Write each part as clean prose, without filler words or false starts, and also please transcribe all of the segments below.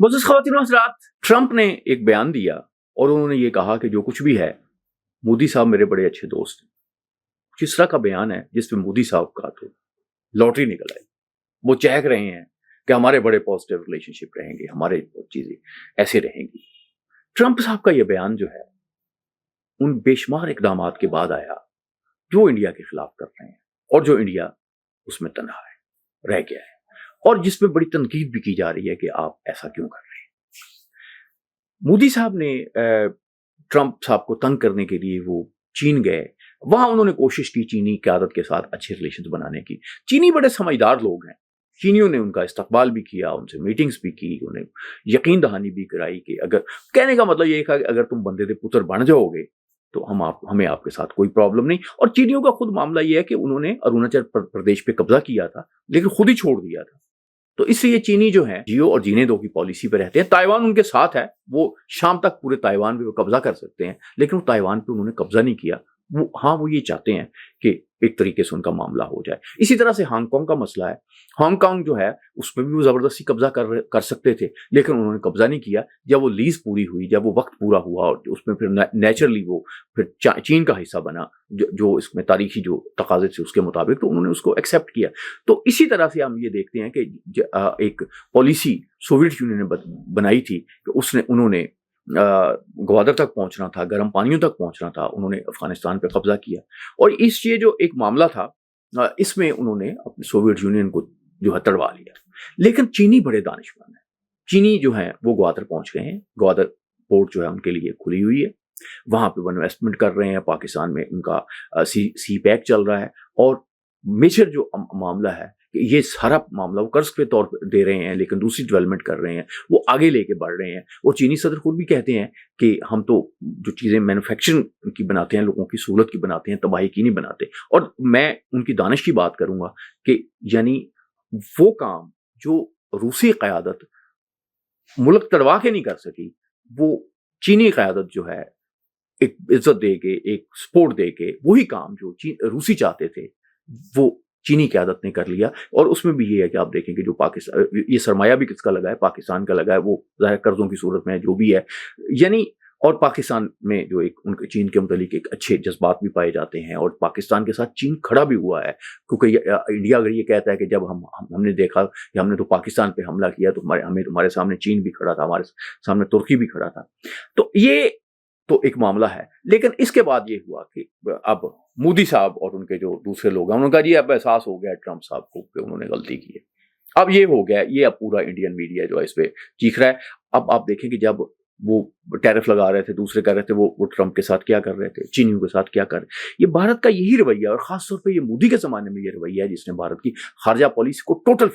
मुअज़्ज़ज़ ख़वातीन व हज़रात, ट्रंप ने एक बयान दिया और उन्होंने ये कहा कि जो कुछ भी है, मोदी साहब मेरे बड़े अच्छे दोस्त हैं। किस तरह का बयान है जिसमें मोदी साहब का तो लॉटरी निकल आई। वो चहक रहे हैं कि हमारे बड़े पॉजिटिव रिलेशनशिप रहेंगे, हमारे चीजें ऐसे रहेंगी। ट्रंप साहब का ये बयान जो है उन बेशुमार इकदामात के बाद आया जो इंडिया के खिलाफ कर रहे हैं और जो इंडिया उसमें तन्हा है, रह गया है, और जिसमें बड़ी तनकीद भी की जा रही है कि आप ऐसा क्यों कर रहे हैं। मोदी साहब ने ट्रंप साहब को तंग करने के लिए वो चीन गए। वहां उन्होंने कोशिश की चीनी क़यादत के साथ अच्छे रिलेशन बनाने की। चीनी बड़े समझदार लोग हैं, चीनियों ने उनका इस्तकबाल भी किया, उनसे मीटिंग्स भी की, उन्हें यकीन दहानी भी कराई कि अगर, कहने का मतलब ये था कि अगर तुम बंदे दे पुत्र बन जाओगे तो हमें आपके साथ कोई प्रॉब्लम नहीं। और चीनियों का खुद मामला ये है कि उन्होंने अरुणाचल प्रदेश पे कब्जा किया था लेकिन खुद ही छोड़ दिया था। तो इसलिए चीनी जो है जियो और जीने दो की पॉलिसी पे रहते हैं। ताइवान उनके साथ है, वो शाम तक पूरे ताइवान पे वो कब्जा कर सकते हैं, लेकिन वो ताइवान पे उन्होंने कब्जा नहीं किया। वो ये चाहते हैं कि एक तरीके से उनका मामला हो जाए। इसी तरह से हांगकांग का मसला है। हांगकांग जो है उसमें भी वो जबरदस्ती कब्जा कर सकते थे, लेकिन उन्होंने कब्जा नहीं किया। जब वो लीज पूरी हुई, जब वो वक्त पूरा हुआ और उसमें फिर नेचुरली वो फिर चीन का हिस्सा बना, जो इसमें तारीखी जो तकाजे थे उसके मुताबिक, तो उन्होंने उसको एक्सेप्ट किया। तो इसी तरह से हम ये देखते हैं कि एक पॉलिसी सोवियत यूनियन ने बनाई थी कि उन्होंने ग्वादर तक पहुंचना था, गर्म पानियों तक पहुंचना था, उन्होंने अफगानिस्तान पे कब्जा किया। और ये जो एक मामला था इसमें उन्होंने अपने सोवियत यूनियन को जो है तड़वा लिया। लेकिन चीनी बड़े दानिशमंद हैं। चीनी जो है वो ग्वादर पहुंच गए हैं। ग्वादर पोर्ट जो है उनके लिए खुली हुई है, वहां पे वो इन्वेस्टमेंट कर रहे हैं। पाकिस्तान में उनका सी पैक चल रहा है। और मेजर जो मामला है कि ये सारा मामला वो कर्ज के तौर पर दे रहे हैं, लेकिन दूसरी डेवलपमेंट कर रहे हैं, वो आगे लेके बढ़ रहे हैं। और चीनी सदर खुद भी कहते हैं कि हम तो जो चीज़ें मैन्युफैक्चरिंग की बनाते हैं, लोगों की सहूलत की बनाते हैं, तबाही की नहीं बनाते। और मैं उनकी दानिश की बात करूंगा कि यानी वो काम जो रूसी क़यादत मुल्क तड़वा के नहीं कर सकी, वो चीनी क़यादत जो है एक इज्जत दे के, एक सपोर्ट दे के, वही काम जो रूसी चाहते थे वो चीनी क़यादत ने कर लिया। और उसमें भी ये है कि आप देखेंगे जो पाकिस्तान, ये सरमाया भी किसका लगा है, पाकिस्तान का लगा है। वो ज़ाहिर कर्जों की सूरत में जो भी है, यानी और पाकिस्तान में जो एक उनके चीन के मुतालिक एक अच्छे जज्बात भी पाए जाते हैं। और पाकिस्तान के साथ चीन खड़ा भी हुआ है, क्योंकि इंडिया अगर ये कहता है कि जब हमने देखा कि हमने तो पाकिस्तान पे हमला किया तो हमारे सामने चीन भी खड़ा था, हमारे सामने तुर्की भी खड़ा था। तो ये तो एक मामला है। लेकिन इसके बाद ये हुआ कि अब मोदी साहब और उनके जो दूसरे लोग हैं, उन्होंने कहा जी अब एहसास हो गया ट्रंप साहब को कि उन्होंने गलती की है। अब ये हो गया, ये अब पूरा इंडियन मीडिया जो है इस पे चीख रहा है। अब आप देखें कि जब वो टैरिफ लगा रहे थे, दूसरे कर रहे थे, वो ट्रंप के साथ क्या कर रहे थे, चीनियों के साथ क्या कर रहे थे। ये भारत का यही रवैया, और खासतौर पर ये मोदी के जमाने में ये रवैया है जिसने भारत की खारजा पॉलिसी को टोटल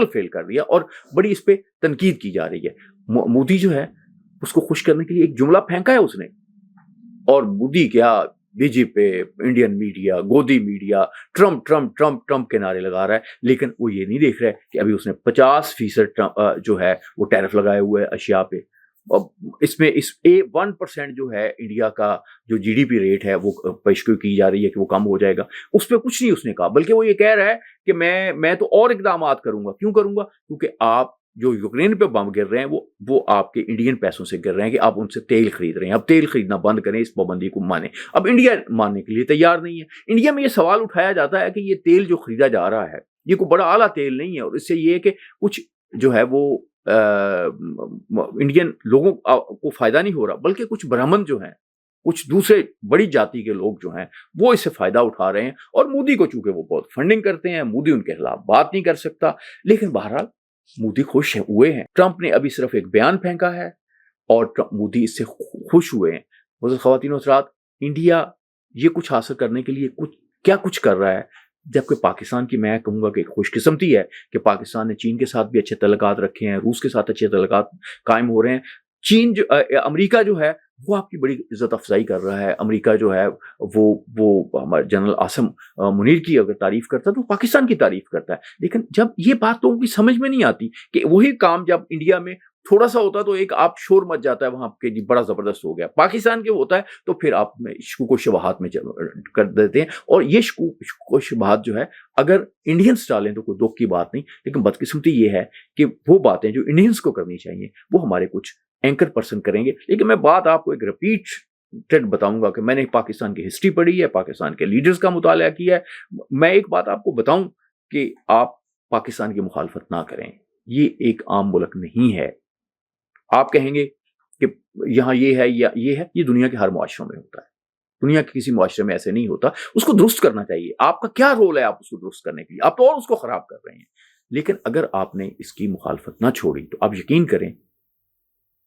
फेल कर दिया। और बड़ी इस पे तनकीद की जा रही है। मोदी जो है उसको खुश करने के लिए एक जुमला फेंका है उसने, और मोदी क्या बीजेपी, इंडियन मीडिया, गोदी media Trump Trump Trump Trump के नारे लगा रहा है। लेकिन वो ये नहीं देख रहा है कि अभी उसने 50% जो है वो टैरिफ लगाए हुए है अशिया पे। और इसमें 1% जो है इंडिया का जो जीडीपी रेट है वो पेशगोई की जा रही है कि वो कम हो जाएगा। उस पर कुछ नहीं उसने कहा, बल्कि वो ये कह रहा है कि मैं तो और इकदामात करूंगा। क्यों करूंगा? क्योंकि आप जो यूक्रेन पे बम गिर रहे हैं वो आपके इंडियन पैसों से गिर रहे हैं कि आप उनसे तेल खरीद रहे हैं। अब तेल खरीदना बंद करें, इस पाबंदी को माने। अब इंडिया मानने के लिए तैयार नहीं है। इंडिया में ये सवाल उठाया जाता है कि ये तेल जो खरीदा जा रहा है ये कोई बड़ा आला तेल नहीं है, और इससे ये है कि कुछ जो है वो इंडियन लोगों को फायदा नहीं हो रहा, बल्कि कुछ ब्राह्मण जो हैं, कुछ दूसरे बड़ी जाति के लोग जो हैं वो इससे फायदा उठा रहे हैं। और मोदी को चूंकि वो बहुत फंडिंग करते हैं, मोदी उनके खिलाफ बात नहीं कर सकता। लेकिन बहरहाल मोदी खुश हुए हैं। ट्रंप ने अभी सिर्फ एक बयान फेंका है और मोदी इससे खुश हुए हैं। मुअज़्ज़ज़ ख़वातीन व हज़रात, इंडिया ये कुछ हासिल करने के लिए कुछ कर रहा है, जबकि पाकिस्तान की मैं कहूँगा कि खुशकिस्मती है कि पाकिस्तान ने चीन के साथ भी अच्छे तल्लुकात रखे हैं, रूस के साथ अच्छे तल्लुकात कायम हो रहे हैं। चीन जो अमेरिका जो है वो आपकी बड़ी इज्जत अफजाई कर रहा है। अमेरिका जो है वो हमारे जनरल आसिम मुनीर की अगर तारीफ करता है तो पाकिस्तान की तारीफ करता है। लेकिन जब ये बात लोगों की समझ में नहीं आती कि वही काम जब इंडिया में تھوڑا سا ہوتا ہے تو ایک آپ شور مچ جاتا ہے وہاں کہ جی بڑا زبردست ہو گیا. پاکستان کے ہوتا ہے تو پھر آپ میں شکوک و شبہات میں کر دیتے ہیں, اور یہ شکوک و شبہات جو ہے اگر انڈینس ڈالیں تو کوئی دکھ کی بات نہیں, لیکن بدقسمتی یہ ہے کہ وہ باتیں جو انڈینس کو کرنی چاہیے وہ ہمارے کچھ اینکر پرسن کریں گے. لیکن میں بات آپ کو ایک ریپیٹ بتاؤں گا کہ میں نے پاکستان کی ہسٹری پڑھی ہے, پاکستان کے لیڈرز کا مطالعہ کیا ہے. میں ایک بات آپ کو بتاؤں کہ آپ پاکستان کی مخالفت نہ کریں, یہ ایک عام ملک نہیں ہے. آپ کہیں گے کہ یہاں یہ ہے یا یہ ہے, یہ دنیا کے ہر معاشروں میں ہوتا ہے, دنیا کے کسی معاشرے میں ایسے نہیں ہوتا. اس کو درست کرنا چاہیے. آپ کا کیا رول ہے آپ اس کو درست کرنے کے لیے؟ آپ تو اور اس کو خراب کر رہے ہیں. لیکن اگر آپ نے اس کی مخالفت نہ چھوڑی تو آپ یقین کریں,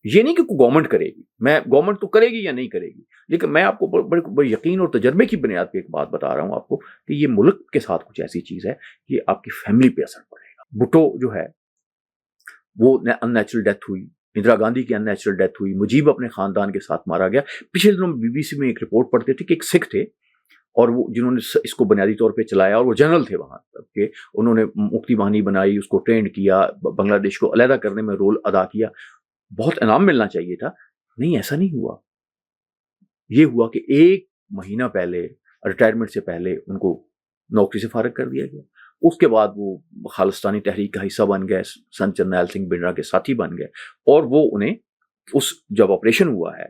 یہ نہیں کہ گورنمنٹ کرے گی, میں گورنمنٹ تو کرے گی یا نہیں کرے گی, لیکن میں آپ کو بڑے یقین اور تجربے کی بنیاد پہ ایک بات بتا رہا ہوں آپ کو کہ یہ ملک کے ساتھ کچھ ایسی چیز ہے کہ آپ کی فیملی پہ اثر پڑے گا. بھٹو جو ہے وہ ان نیچرل ڈیتھ ہوئی, اندرا گاندھی کی ان نیچرل ڈیتھ ہوئی, مجیب اپنے خاندان کے ساتھ مارا گیا. پچھلے دنوں بی بی سی میں ایک رپورٹ پڑھتے تھے کہ ایک سکھ تھے اور وہ جنہوں نے اس کو بنیادی طور پہ چلایا, اور وہ جنرل تھے وہاں کہ انہوں نے مکتی باہنی بنائی, اس کو ٹرینڈ کیا, بنگلہ دیش کو علیحدہ کرنے میں رول ادا کیا. بہت انعام ملنا چاہیے تھا, نہیں ایسا نہیں ہوا. یہ ہوا کہ 1 مہینہ پہلے ریٹائرمنٹ سے پہلے ان کو نوکری سے فارغ کر دیا گیا. اس کے بعد وہ خالصتانی تحریک کا حصہ بن گئے, سنت جرنیل سنگھ بنرا کے ساتھی بن گئے, اور وہ انہیں اس جب آپریشن ہوا ہے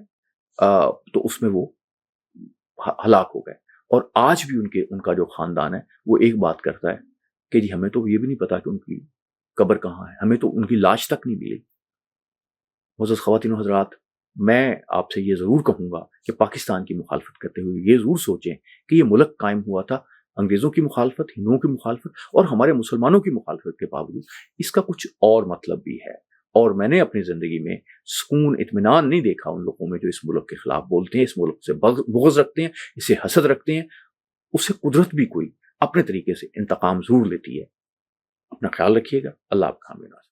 تو اس میں وہ ہلاک ہو گئے. اور آج بھی ان کا جو خاندان ہے وہ ایک بات کرتا ہے کہ جی ہمیں تو یہ بھی نہیں پتا کہ ان کی قبر کہاں ہے, ہمیں تو ان کی لاش تک نہیں ملی. معزز خواتین و حضرات, میں آپ سے یہ ضرور کہوں گا کہ پاکستان کی مخالفت کرتے ہوئے یہ ضرور سوچیں کہ یہ ملک قائم ہوا تھا انگریزوں کی مخالفت, ہندوؤں کی مخالفت اور ہمارے مسلمانوں کی مخالفت کے باوجود. اس کا کچھ اور مطلب بھی ہے, اور میں نے اپنی زندگی میں سکون اطمینان نہیں دیکھا ان لوگوں میں جو اس ملک کے خلاف بولتے ہیں, اس ملک سے بغض رکھتے ہیں, اسے حسد رکھتے ہیں. اس سے قدرت بھی کوئی اپنے طریقے سے انتقام ضرور لیتی ہے. اپنا خیال رکھیے گا. اللہ آپ کا حامد.